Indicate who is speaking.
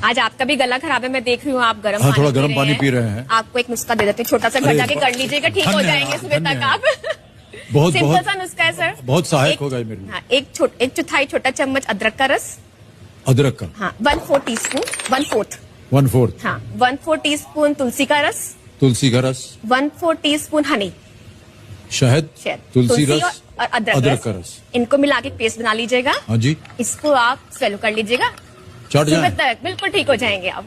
Speaker 1: आज आपका भी गला खराब है, मैं देख रही हूँ आप गर्म
Speaker 2: थोड़ा गर्म पानी पी रहे हैं।
Speaker 1: आपको एक नुस्खा दे देते हैं, छोटा सा घर जाके कर लीजिएगा, ठीक हो जाएंगे सुबह तक आप।
Speaker 2: बहुत
Speaker 1: सिंपल सा नुस्खा है सर,
Speaker 2: बहुत सहायक होगा ये मेरे लिए।
Speaker 1: हाँ, एक चौथाई छोटा चम्मच अदरक का रस।
Speaker 2: अदरक का?
Speaker 1: हाँ, 1/4 टीस्पून, 1/4।
Speaker 2: 1/4।
Speaker 1: हाँ, 1/4 टीस्पून तुलसी का रस।
Speaker 2: तुलसी का रस।
Speaker 1: 1/4 टीस्पून हनी,
Speaker 2: शहद। तुलसी रस
Speaker 1: और अदरक का रस। इनको मिला के पेस्ट बना लीजिएगा।
Speaker 2: हाँ जी।
Speaker 1: इसको आप स्वेलो कर लीजिएगा,
Speaker 2: चढ़
Speaker 1: सुबह
Speaker 2: जाए
Speaker 1: तक बिल्कुल ठीक हो जाएंगे आप।